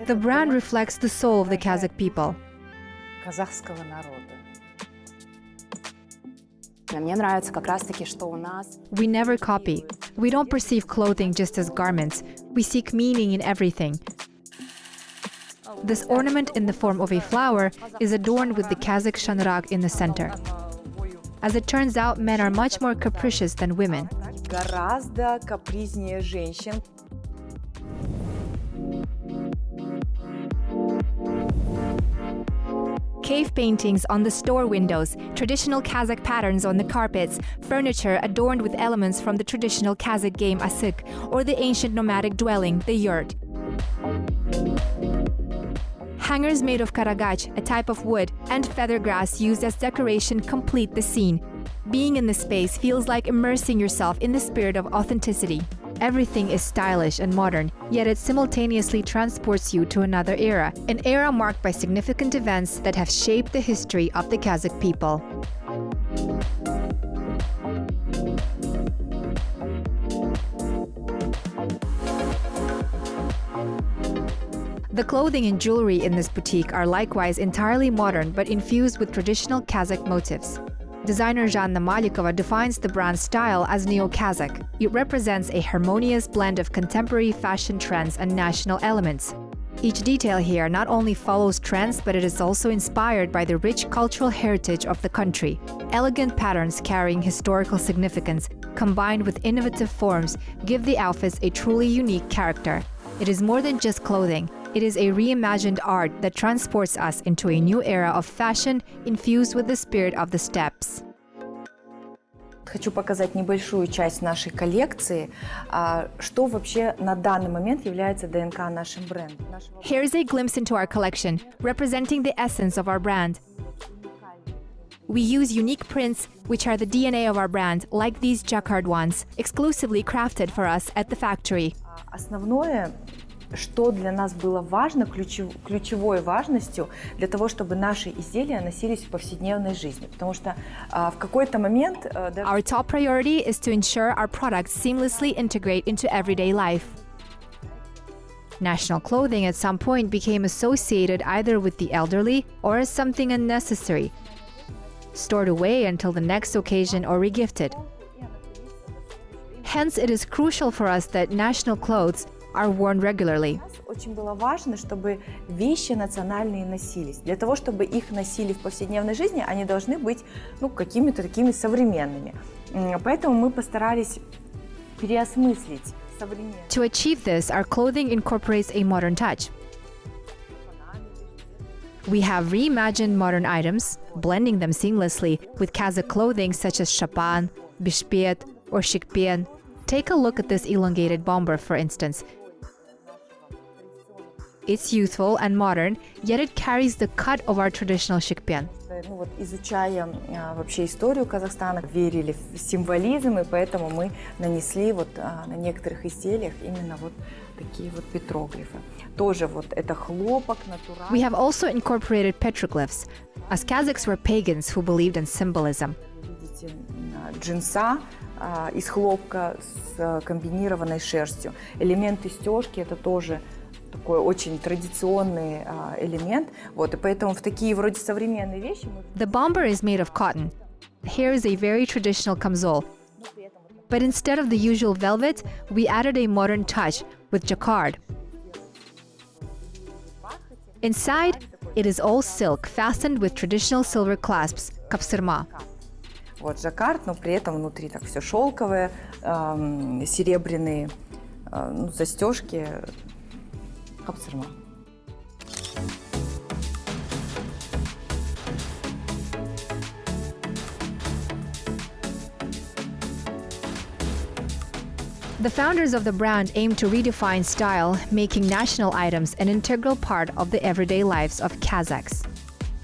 The brand reflects the soul of the Kazakh people. Казахского народа. We never copy. We don't perceive clothing just as garments. We seek meaning in everything. This ornament in the form of a flower is adorned with the Kazakh shanrag in the center. As it turns out, men are much more capricious than women. Гораздо капризнее женщин. Cave paintings on the store windows, traditional Kazakh patterns on the carpets, furniture adorned with elements from the traditional Kazakh game asık, or the ancient nomadic dwelling, the yurt. Hangers made of karagach, a type of wood, and feather grass used as decoration complete the scene. Being in the space feels like immersing yourself in the spirit of authenticity. Everything is stylish and modern, yet it simultaneously transports you to another era, an era marked by significant events that have shaped the history of the Kazakh people. The clothing and jewelry in this boutique are likewise entirely modern but infused with traditional Kazakh motifs. Designer Zhanna Malikova defines the brand's style as neo-Kazakh. It represents a harmonious blend of contemporary fashion trends and national elements. Each detail here not only follows trends, but it is also inspired by the rich cultural heritage of the country. Elegant patterns carrying historical significance, combined with innovative forms, give the outfits a truly unique character. It is more than just clothing. It is a reimagined art that transports us into a new era of fashion infused with the spirit of the steppes. Хочу показать небольшую часть нашей коллекции, что вообще на данный момент является ДНК нашим брендом. Here's a glimpse into our collection, representing the essence of our brand. We use unique prints, which are the DNA of our brand, like these jacquard ones, exclusively crafted for us at the factory. Основное, что для нас было важно, ключевой важностью для того, чтобы наши изделия носились в повседневной жизни. Потому что в какой-то момент... Our top priority is to ensure our products seamlessly integrate into everyday life. National clothing at some point became associated either with the elderly or as something unnecessary, stored away until the next occasion or regifted. Hence, it is crucial for us that national clothes are worn regularly. Очень было важно, чтобы вещи национальные носились. Для того, чтобы их носили в повседневной жизни, они должны быть какими-то такими современными. Поэтому мы постарались переосмыслить современность. To achieve this, our clothing incorporates a modern touch. We have reimagined modern items, blending them seamlessly with Kazakh clothing such as shapan, bishpet, or shikpen. Take a look at this elongated bomber, for instance. It's youthful and modern, yet it carries the cut of our traditional shikpen. Изучая вообще историю Казахстана, верили в символизм, и поэтому мы нанесли на некоторых изделиях именно такие петроглифы. Тоже это хлопок, натуральный. We have also incorporated petroglyphs, as Kazakhs were pagans who believed in symbolism. Видите, джинса из хлопка с комбинированной шерстью. Элементы стежки – это тоже такой очень традиционный элемент. И поэтому в такие вроде современные вещи мы... The bomber is made of cotton. Here is a very traditional kamzol. But instead of the usual velvet, we added a modern touch with jacquard. Inside, it is all silk, fastened with traditional silver clasps, kapsırma. Жаккард, но при этом внутри так все шелковое, серебряные застежки, kapsırma. The founders of the brand aim to redefine style, making national items an integral part of the everyday lives of Kazakhs.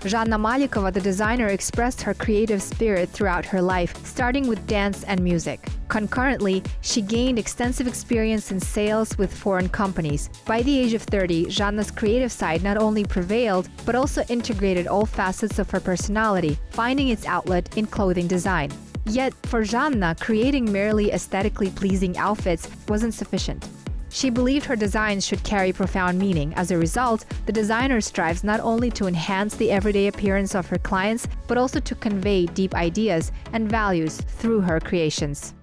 Zhanna Malikova, the designer, expressed her creative spirit throughout her life, starting with dance and music. Concurrently, she gained extensive experience in sales with foreign companies. By the age of 30, Zhanna's creative side not only prevailed, but also integrated all facets of her personality, finding its outlet in clothing design. Yet, for Zhanna, creating merely aesthetically pleasing outfits wasn't sufficient. She believed her designs should carry profound meaning. As a result, the designer strives not only to enhance the everyday appearance of her clients, but also to convey deep ideas and values through her creations.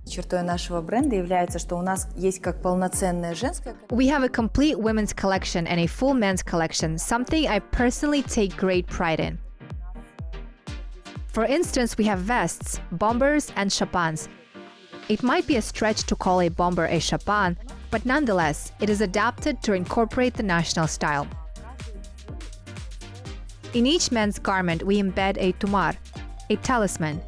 Чертой нашего бренда является, что у нас есть как полноценная женская. We have a complete women's collection and a full men's collection, something I personally take great pride in. For instance, we have vests, bombers, and chapans. It might be a stretch to call a bomber a chapan, but nonetheless, it is adapted to incorporate the national style. In each men's garment, we embed a tumar, a talisman.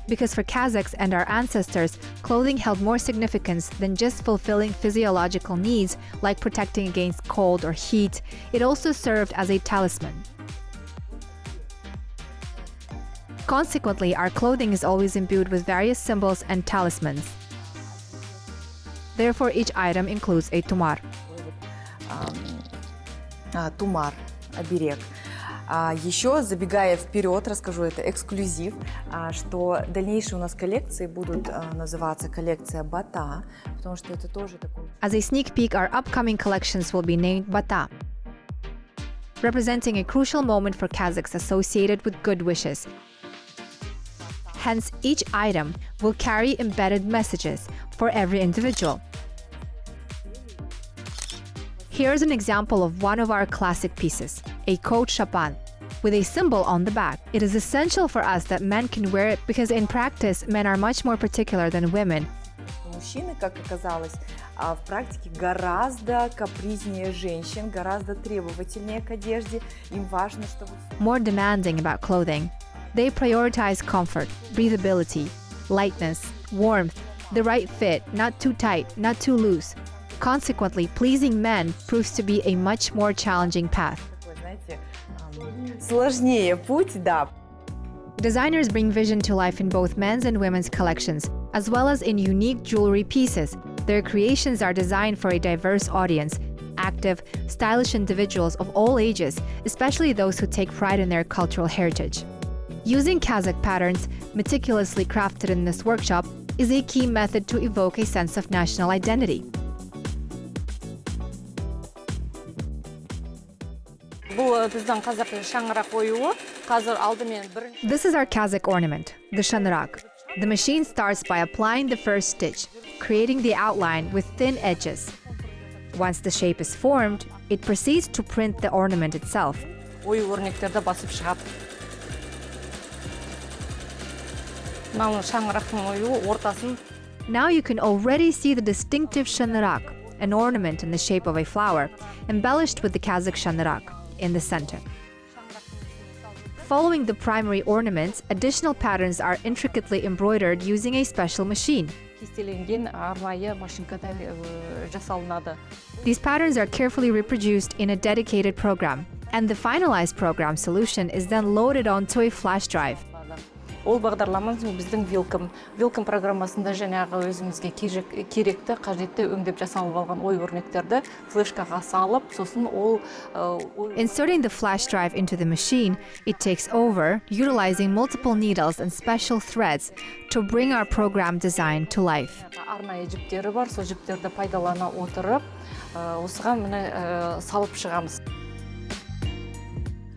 Because for Kazakhs and our ancestors, clothing held more significance than just fulfilling physiological needs like protecting against cold or heat, it also served as a talisman. Consequently, our clothing is always imbued with various symbols and talismans. Therefore, each item includes a tumar. Тумар, оберег. Еще, забегая вперед, расскажу, это эксклюзив, что дальнейшие у нас коллекции будут называться коллекция Бата, потому что это тоже такой... As a sneak peek, our upcoming collections will be named Bata, representing a crucial moment for Kazakhs associated with good wishes. Hence, each item will carry embedded messages for every individual. Here's an example of one of our classic pieces, a coat chapan, with a symbol on the back. It is essential for us that men can wear it because in practice, men are much more particular than women. Мужчины, как оказалось, в практике гораздо капризнее женщин, гораздо требовательнее к одежде. Им важно, чтобы... More demanding about clothing. They prioritize comfort, breathability, lightness, warmth, the right fit, not too tight, not too loose. Consequently, pleasing men proves to be a much more challenging path. Сложнее путь, да. Designers bring vision to life in both men's and women's collections, as well as in unique jewelry pieces. Their creations are designed for a diverse audience, active, stylish individuals of all ages, especially those who take pride in their cultural heritage. Using Kazakh patterns, meticulously crafted in this workshop, is a key method to evoke a sense of national identity. This is our Kazakh ornament, the shanrak. The machine starts by applying the first stitch, creating the outline with thin edges. Once the shape is formed, it proceeds to print the ornament itself. Now you can already see the distinctive shanrak, an ornament in the shape of a flower, embellished with the Kazakh shanrak in the center. Following the primary ornaments, additional patterns are intricately embroidered using a special machine. These patterns are carefully reproduced in a dedicated program, and the finalized program solution is then loaded onto a flash drive. Ол бағдарламамыз біздің Welcome программасында жаңағы өзімізге керекті, қажетті өңдеп жасалып алған ой-өрнектерді флешкаға салып, сосын ол... Inserting the flash drive into the machine, it takes over, utilizing multiple needles and special threads to bring our program design to life. Арнайы жіптері бар, сол жіптерді пайдалана отырып, осыған міне салып шығамыз.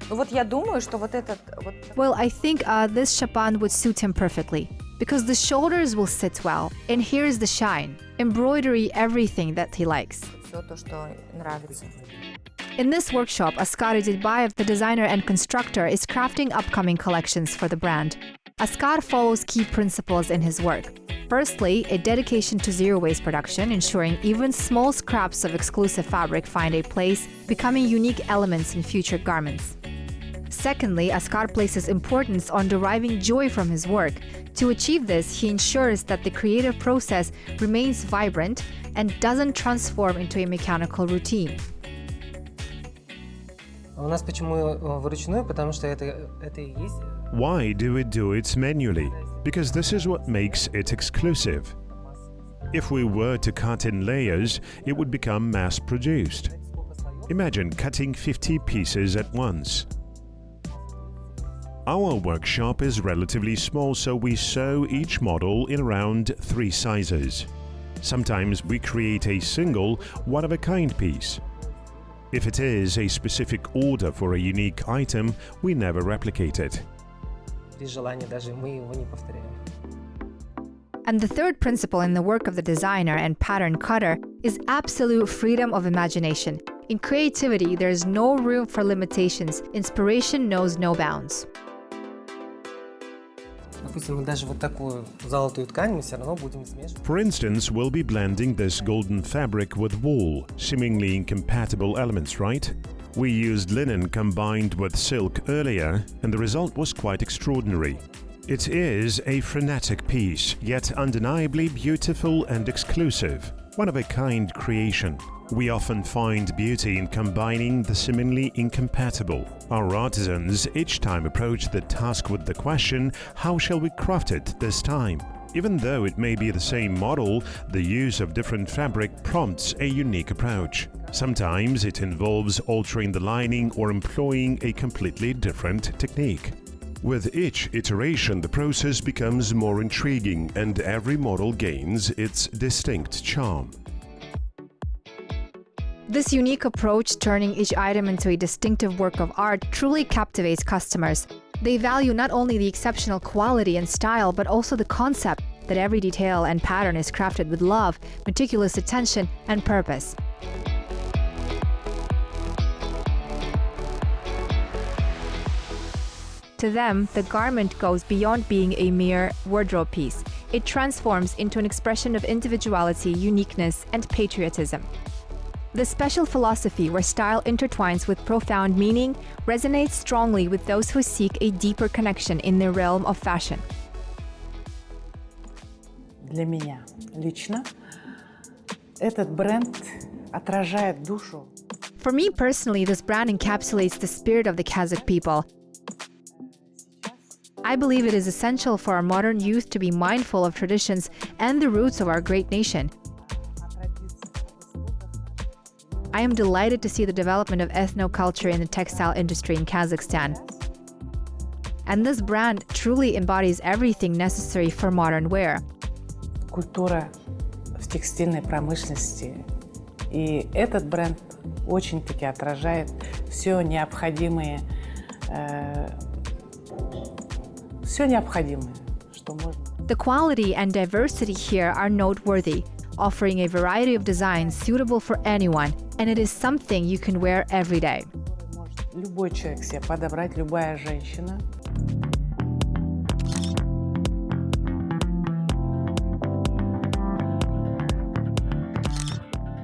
Well, I think this chapan would suit him perfectly, because the shoulders will sit well, and here's the shine, embroidery everything that he likes. In this workshop, Askar Idilbayev, the designer and constructor, is crafting upcoming collections for the brand. Askar follows key principles in his work. Firstly, a dedication to zero-waste production, ensuring even small scraps of exclusive fabric find a place, becoming unique elements in future garments. Secondly, Askar places importance on deriving joy from his work. To achieve this, he ensures that the creative process remains vibrant and doesn't transform into a mechanical routine. Why do we do it manually? Because this is what makes it exclusive. If we were to cut in layers, it would become mass-produced. Imagine cutting 50 pieces at once. Our workshop is relatively small, so we sew each model in around 3 sizes. Sometimes we create a single, one-of-a-kind piece. If it is a specific order for a unique item, we never replicate it. При желании даже мы его не повторяем. And the third principle in the work of the designer and pattern cutter is absolute freedom of imagination. In creativity, there is no room for limitations. Inspiration knows no bounds. Допустим, мы даже вот такую золотую ткань мы все равно будем смешивать. For instance, we'll be blending this golden fabric with wool, seemingly incompatible elements, right? We used linen combined with silk earlier, and the result was quite extraordinary. It is a frenetic piece, yet undeniably beautiful and exclusive, one-of-a-kind creation. We often find beauty in combining the seemingly incompatible. Our artisans each time approach the task with the question, how shall we craft it this time? Even though it may be the same model, the use of different fabric prompts a unique approach. Sometimes it involves altering the lining or employing a completely different technique. With each iteration, the process becomes more intriguing and every model gains its distinct charm. This unique approach, turning each item into a distinctive work of art, truly captivates customers. They value not only the exceptional quality and style, but also the concept that every detail and pattern is crafted with love, meticulous attention, and purpose. To them, the garment goes beyond being a mere wardrobe piece. It transforms into an expression of individuality, uniqueness, and patriotism. The special philosophy where style intertwines with profound meaning resonates strongly with those who seek a deeper connection in the realm of fashion. Для меня лично этот бренд отражает душу. For me personally, this brand encapsulates the spirit of the Kazakh people. I believe it is essential for our modern youth to be mindful of traditions and the roots of our great nation. I am delighted to see the development of ethnoculture in the textile industry in Kazakhstan. And this brand truly embodies everything necessary for modern wear. Культура в текстильной промышленности. И этот бренд очень-таки отражает все необходимое, что можно. The quality and diversity here are noteworthy, offering a variety of designs suitable for anyone, and it is something you can wear every day. Может любой человек себе подобрать, любая женщина.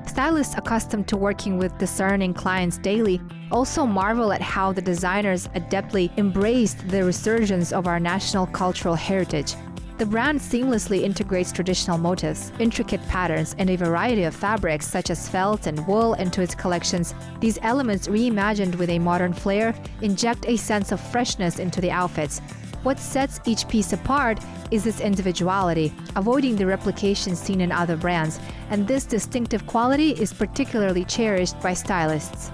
Stylists accustomed to working with discerning clients daily also marvel at how the designers adeptly embraced the resurgence of our national cultural heritage. The brand seamlessly integrates traditional motifs, intricate patterns, and a variety of fabrics such as felt and wool into its collections. These elements, reimagined with a modern flair, inject a sense of freshness into the outfits. What sets each piece apart is its individuality, avoiding the replication seen in other brands, and this distinctive quality is particularly cherished by stylists.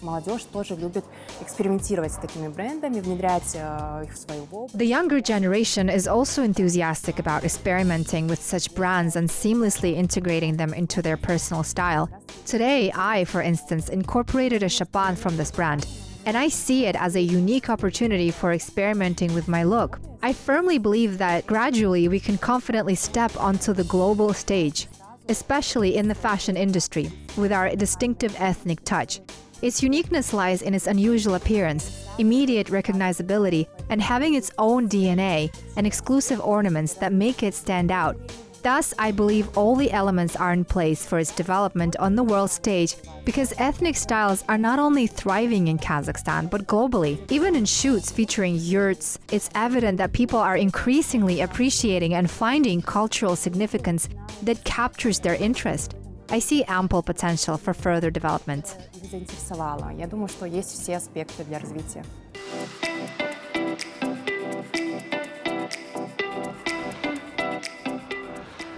Молодежь тоже любит экспериментировать с такими брендами, внедрять их в свою обувь. The younger generation is also enthusiastic about experimenting with such brands and seamlessly integrating them into their personal style. Today, I, for instance, incorporated a chapan from this brand, and I see it as a unique opportunity for experimenting with my look. I firmly believe that gradually we can confidently step onto the global stage, especially in the fashion industry, with our distinctive ethnic touch. Its uniqueness lies in its unusual appearance, immediate recognizability, and having its own DNA and exclusive ornaments that make it stand out. Thus, I believe all the elements are in place for its development on the world stage, because ethnic styles are not only thriving in Kazakhstan, but globally. Even in shoots featuring yurts, it's evident that people are increasingly appreciating and finding cultural significance that captures their interest. I see ample potential for further development. Их заинтересовало. Я думаю, что есть все аспекты для развития.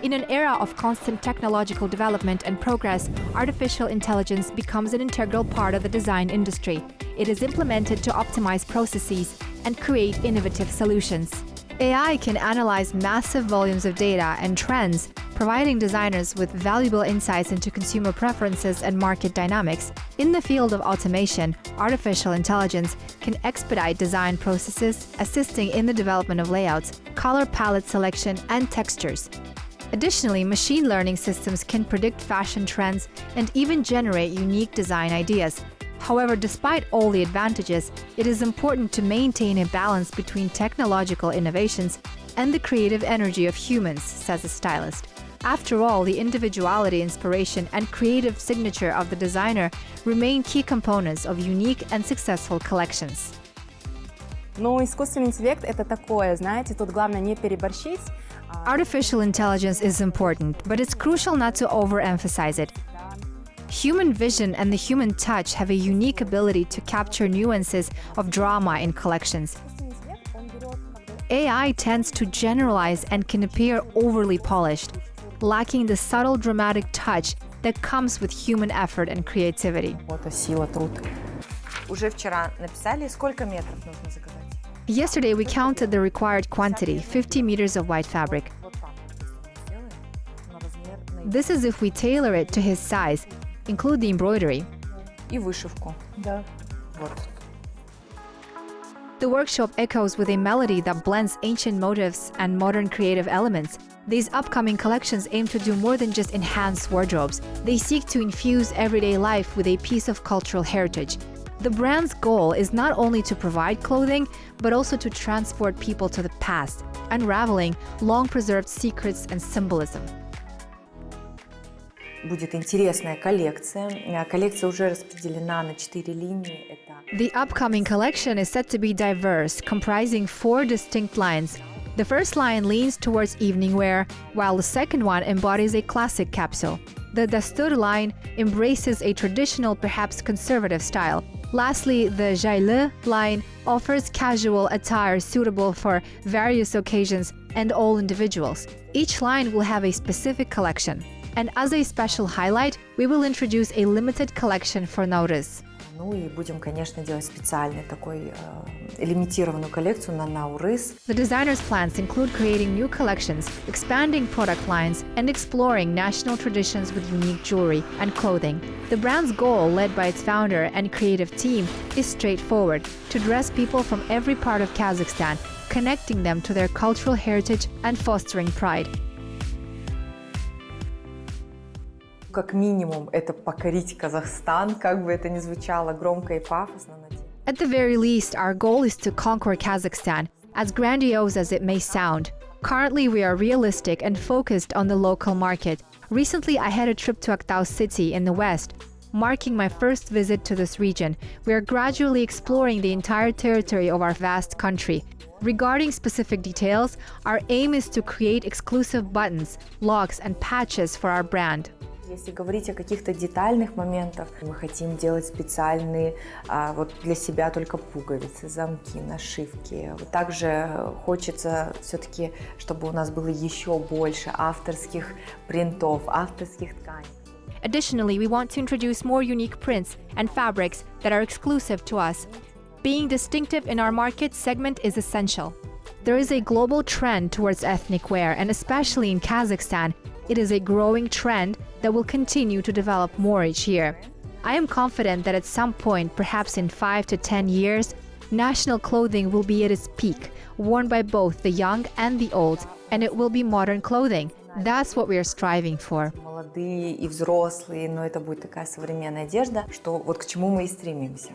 In an era of constant technological development and progress, artificial intelligence becomes an integral part of the design industry. It is implemented to optimize processes and create innovative solutions. AI can analyze massive volumes of data and trends, providing designers with valuable insights into consumer preferences and market dynamics. In the field of automation, artificial intelligence can expedite design processes, assisting in the development of layouts, color palette selection, and textures. Additionally, machine learning systems can predict fashion trends and even generate unique design ideas. However, despite all the advantages, it is important to maintain a balance between technological innovations and the creative energy of humans, says a stylist. After all, the individuality, inspiration, and creative signature of the designer remain key components of unique and successful collections. Но искусственный интеллект — это такое, знаете, тут главное не переборщить. Artificial intelligence is important, but it's crucial not to overemphasize it. Human vision and the human touch have a unique ability to capture nuances of drama in collections. AI tends to generalize and can appear overly polished, lacking the subtle dramatic touch that comes with human effort and creativity. Это сила, труд. Уже вчера написали, сколько метров нужно заказать? Yesterday, we counted the required quantity, 50 meters of white fabric. Вот так вот, если мы сделаем, на размер, на This is if we tailor it to his size, include the embroidery. и вышивку. Да. Вот. The workshop echoes with a melody that blends ancient motifs and modern creative elements. These upcoming collections aim to do more than just enhance wardrobes. They seek to infuse everyday life with a piece of cultural heritage. The brand's goal is not only to provide clothing, but also to transport people to the past, unraveling long-preserved secrets and symbolism. Будет интересная коллекция. Коллекция уже распределена на 4 линии. Это The upcoming collection is set to be diverse, comprising 4 distinct lines. The first line leans towards evening wear, while the second one embodies a classic capsule. The Dastur line embraces a traditional, perhaps conservative style. Lastly, the Jayle line offers casual attire suitable for various occasions and all individuals. Each line will have a specific collection. And as a special highlight, we will introduce a limited collection for Nowruz. Ну и будем, конечно, делать специальный такой лимитированную коллекцию на Наурыз. The designer's plans include creating new collections, expanding product lines, and exploring national traditions with unique jewelry and clothing. The brand's goal, led by its founder and creative team, is straightforward: to dress people from every part of Kazakhstan, connecting them to their cultural heritage and fostering pride. Как минимум, это покорить Казахстан, как бы это ни звучало громко и пафосно. At the very least, our goal is to conquer Kazakhstan, as grandiose as it may sound. Currently, we are realistic and focused on the local market. Recently, I had a trip to Aktau city in the west, marking my first visit to this region. We are gradually exploring the entire territory of our vast country. Regarding specific details, our aim is to create exclusive buttons, locks, and patches for our brand. Если говорить о каких-то детальных моментах, мы хотим делать специальные вот для себя только пуговицы, замки, нашивки. Также хочется все-таки, чтобы у нас было еще больше авторских принтов, авторских тканей. Additionally, we want to introduce more unique prints and fabrics that are exclusive to us. Being distinctive in our market segment is essential. There is a global trend towards ethnic wear, and especially in Kazakhstan, it is a growing trend that will continue to develop more each year. I am confident that at some point, perhaps in 5 to 10 years, national clothing will be at its peak, worn by both the young and the old, and it will be modern clothing. That's what we are striving for. Молодые и взрослые, но это будет такая современная одежда, что вот к чему мы и стремимся.